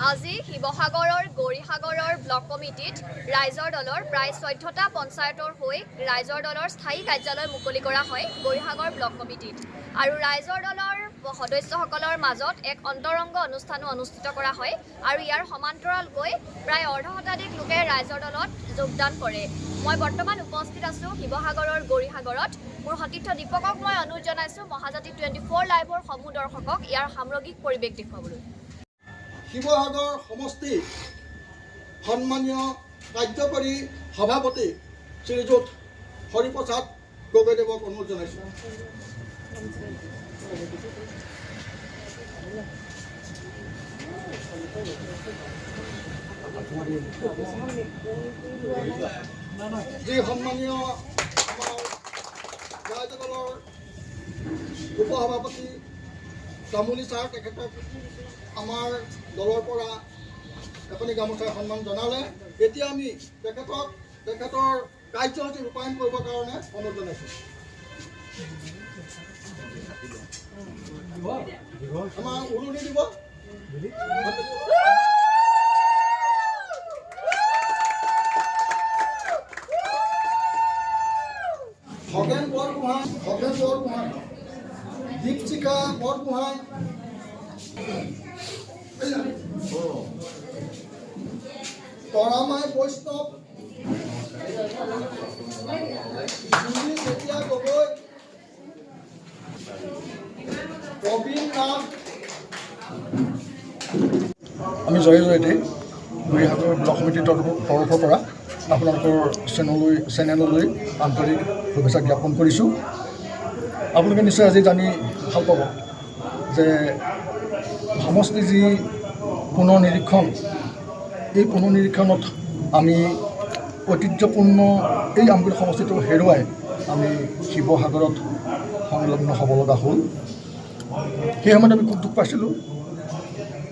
আজি শিৱসাগৰৰ গৌৰীসাগৰৰ ব্লক কমিটিত ৰাইজৰ দলৰ প্ৰায় 14টা পঞ্চায়তৰ হৈ ৰাইজৰ দলৰ স্থায়ী কাৰ্যালয় মুকলি কৰা হয় গৌৰীসাগৰ ব্লক কমিটিত। আৰু ৰাইজৰ দলৰ সদস্যসকলৰ মাজত এক অন্তৰংগ অনুষ্ঠানো অনুষ্ঠিত কৰা হয় আৰু ইয়াৰ সমান্তৰালকৈ প্ৰায় অৰ্ধশতাধিক লোকে ৰাইজৰ দলত যোগদান কৰে। মই বৰ্তমান উপস্থিত আছোঁ শিৱসাগৰৰ গৌৰীসাগৰত। মোৰ সতীৰ্থ দীপকক মই অনুৰোধ জনাইছোঁ মহাজাতি 24 লাইভৰ সমূহ দৰ্শকক ইয়াৰ সামগ্ৰিক পৰিৱেশ দেখুৱাবলৈ। শিৱসাগৰ সমষ্টি সন্মানীয় কাৰ্যকৰী সভাপতি শ্ৰীযুত হৰিপ্ৰসাদ গগৈদেৱক অনুৰোধ জনাইছোঁ। যি সন্মানীয় আমাৰ ৰাইজ দলৰ উপসভাপতি তামুলী ছাৰ, তেখেতক আমাৰ দলৰ পৰা এখনি গামোচাৰ সন্মান জনালে। এতিয়া আমি তেখেতৰ কাৰ্যসূচী ৰূপায়ণ কৰিবৰ কাৰণে অনুৰোধ জনাইছোঁ। আমাৰ উৰুলি দিব। খগেন বৰগোহাঁই, দীপশিখা বৰগোহাঁই, তৰামাই বৈষ্ণৱ, চেতিয়া গগৈ, প্ৰবীণ নাথ। আমি জয়তে গৌৰীসাগৰ ব্লক সমিতিৰ তৰফৰ পৰা আপোনালোকৰ চেনেললৈ আন্তৰিক শুভেচ্ছা জ্ঞাপন কৰিছোঁ। আপোনালোকে নিশ্চয় আজি জানি ভাল পাব যে সমষ্টিৰ যি পুনৰ নিৰীক্ষণ, এই পুনৰ নিৰীক্ষণত আমি ঐতিহ্যপূৰ্ণ এই আমগুৰি সমষ্টিটো হেৰুৱাই আমি শিৱসাগৰত সংলগ্ন হ'ব লগা হ'ল। সেই সময়ত আমি খুব দুখ পাইছিলোঁ।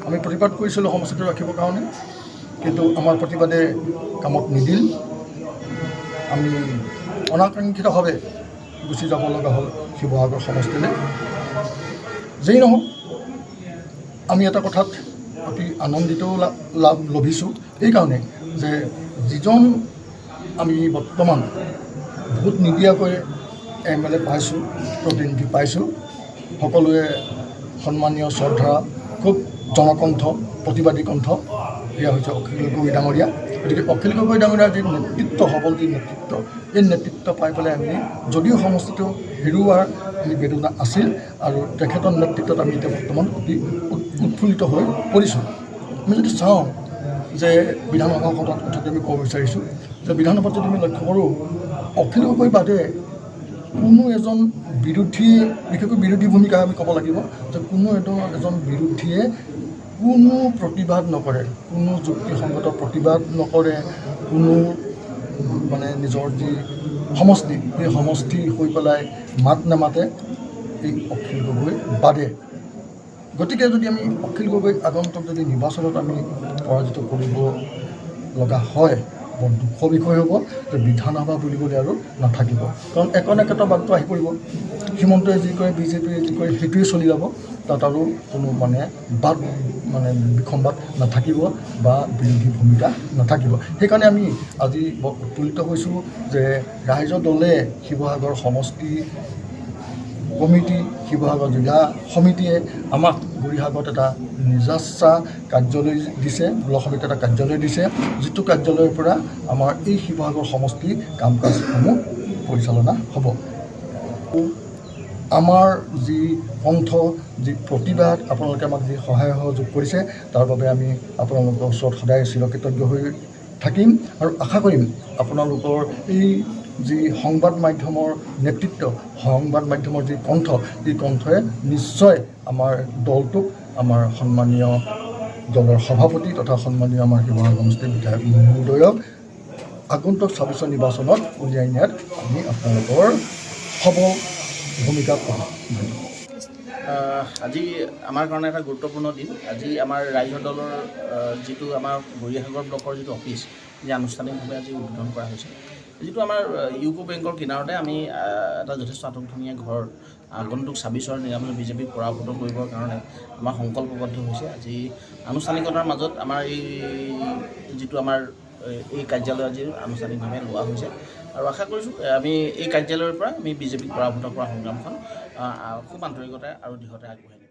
আমি প্ৰতিবাদ কৰিছিলোঁ সমষ্টিটো ৰাখিবৰ কাৰণে, কিন্তু আমাৰ প্ৰতিবাদে কামত নিদিল। আমি অনাকাংক্ষিতভাৱে গুচি যাব লগা হ'ল শিৱসাগৰ সমষ্টিলৈ। যেই নহওক, আমি এটা কথাত অতি আনন্দিতও লভিছোঁ এইকাৰণে যে যিজন আমি বৰ্তমান ভোট নিদিয়াকৈ MLA পাইছোঁ, প্ৰতিনিধি পাইছোঁ, সকলোৱে সন্মানীয় শ্ৰদ্ধা, খুব জনকণ্ঠ, প্ৰতিবাদী কণ্ঠ, এয়া হৈছে অখিল গগৈ ডাঙৰীয়া। গতিকে অখিল গগৈ ডাঙৰীয়াৰ যি নেতৃত্ব, সবল যি নেতৃত্ব, এই নেতৃত্ব পাই পেলাই আমি যদিও সমষ্টিটো হেৰুৱাৰ আমি বেদনা আছিল, আৰু তেখেতৰ নেতৃত্বত আমি এতিয়া বৰ্তমান অতি উৎফুল্লিত হৈ পৰিছোঁ। আমি যদি চাওঁ যে বিধানসভাৰ কথাটো আমি ক'ব বিচাৰিছোঁ যে বিধানসভাত যদি আমি লক্ষ্য কৰোঁ, অখিল গগৈ বাদে কোনো এজন বিৰোধীয়ে, বিশেষকৈ বিৰোধী ভূমিকা আমি ক'ব লাগিব যে কোনো এজন বিৰোধীয়ে কোনো প্ৰতিবাদ নকৰে, কোনো যুক্তিসংগত প্ৰতিবাদ নকৰে, কোনো নিজৰ যি সমষ্টি, সেই সমষ্টি হৈ পেলাই মাত নামাতে এই অখিল গগৈ বাদে। গতিকে যদি আমি অখিল গগৈক আগন্তুক যদি নিৰ্বাচনত আমি পৰাজিত কৰিব লগা হয়, বৰ দুখৰ বিষয় হ'ব যে বিধানসভা বুলিবলৈ আৰু নাথাকিব। কাৰণ একেটা বাটটো আহি পৰিব। হিমন্তই যি কৰে, বিজেপিয়ে যি কৰে, সেইটোৱে চলি যাব। তাত আৰু কোনো বাট বিসম্বাদ নাথাকিব বা বিৰোধী ভূমিকা নাথাকিব। সেইকাৰণে আমি আজি বৰ উৎফুল্লিত হৈছোঁ যে ৰাইজৰ দলে শিৱসাগৰ সমষ্টি কমিটি, শিৱসাগৰ জিলা সমিতিয়ে আমাক গৌৰীসাগৰত এটা নিজস্ব কাৰ্যালয় দিছে, ব্লক সমিতিত এটা কাৰ্যালয় দিছে, যিটো কাৰ্যালয়ৰ পৰা আমাৰ এই শিৱসাগৰ সমষ্টিৰ কাম কাজসমূহ পৰিচালনা হ'ব। আমাৰ যি কণ্ঠ, যি প্ৰতিবাদ, আপোনালোকে আমাক যি সহায় সহযোগ কৰিছে, তাৰ বাবে আমি আপোনালোকৰ ওচৰত সদায় চিৰকৃতজ্ঞ হৈ থাকিম আৰু আশা কৰিম আপোনালোকৰ এই যি সংবাদ মাধ্যমৰ নেতৃত্ব, সংবাদ মাধ্যমৰ যি কণ্ঠ, এই কণ্ঠই নিশ্চয় আমাৰ দলটোক, আমাৰ সন্মানীয় দলৰ সভাপতি তথা সন্মানীয় আমাৰ শিৱসাগৰ সমষ্টিৰ বিধায়ক মহোদয়ক আগন্তুক 26 নিৰ্বাচনত উলিয়াই নিয়াত আমি আপোনালোকৰ সবল ভূমিকা পাম। আজি আমাৰ কাৰণে এটা গুৰুত্বপূৰ্ণ দিন। আজি আমাৰ ৰাইজৰ দলৰ যিটো আমাৰ গৌৰীসাগৰ ব্লকৰ যিটো অফিচ, যি আনুষ্ঠানিকভাৱে আজি উদ্বোধন কৰা হৈছে। যিটো আমাৰ ইউকো বেংকৰ কিনাৰতে আমি এটা যথেষ্ট আটকধুনীয়া ঘৰ আগন্তুক 26ৰ নিৰ্বাচনত বিজেপিক পৰাভূত কৰিবৰ কাৰণে আমাৰ সংকল্পবদ্ধ হৈছে। আজি আনুষ্ঠানিকতাৰ মাজত আমাৰ এই যিটো আমাৰ এই কাৰ্যালয় আজি আনুষ্ঠানিকভাৱে লোৱা হৈছে আৰু আশা কৰিছোঁ আমি এই কাৰ্যালয়ৰ পৰা আমি বিজেপিক পৰাভূত কৰা সংগ্ৰামখন খুব আন্তৰিকতাৰে আৰু দৃঢ়তাৰে আগবঢ়াই নিম।